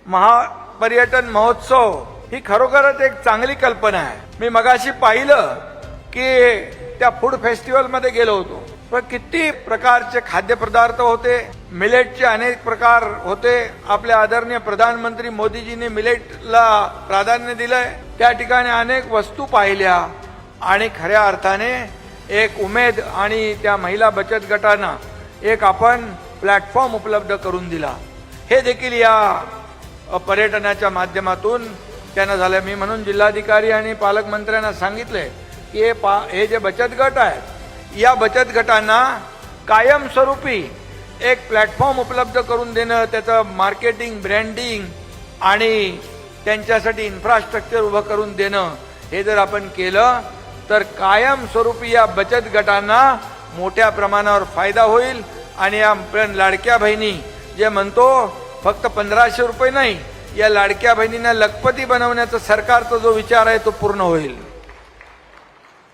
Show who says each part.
Speaker 1: महापर्यटन महोत्सव ही खरोखरच एक चांगली कल्पना आहे। मी मगाशी पाहिलं की त्या फूड फेस्टिवल मध्ये गेलो होतो, पण किती प्रकारचे खाद्यपदार्थ होते, मिलेटचे अनेक प्रकार होते। आपल्या आदरणीय प्रधानमंत्री मोदीजींनी मिलेटला प्राधान्य दिलंय। त्या ठिकाणी अनेक वस्तू पाहिल्या आणि खऱ्या अर्थाने एक उमेद आणि त्या महिला बचत गटांना एक आपण प्लॅटफॉर्म उपलब्ध करून दिला। हे देखील या पर्यटनाच्या माध्यमातून त्यांना झालं। मी म्हणून जिल्हाधिकारी आणि पालकमंत्र्यांना सांगितले की हे जे बचत गट आहेत, या बचत गटांना कायमस्वरूपी एक प्लॅटफॉर्म उपलब्ध करून देणं, त्याचं मार्केटिंग, ब्रँडिंग आणि त्यांच्यासाठी इन्फ्रास्ट्रक्चर उभं करून देणं, हे जर आपण केलं तर कायमस्वरूपी या बचत गटांना मोठ्या प्रमाणावर फायदा होईल। आणि या लाडक्या बहिणी जे म्हणतो फक्त 1500 रुपये नाही, या लाडक्या बहिणींना लखपती बनवण्याचा सरकारचा जो विचार आहे तो पूर्ण होईल।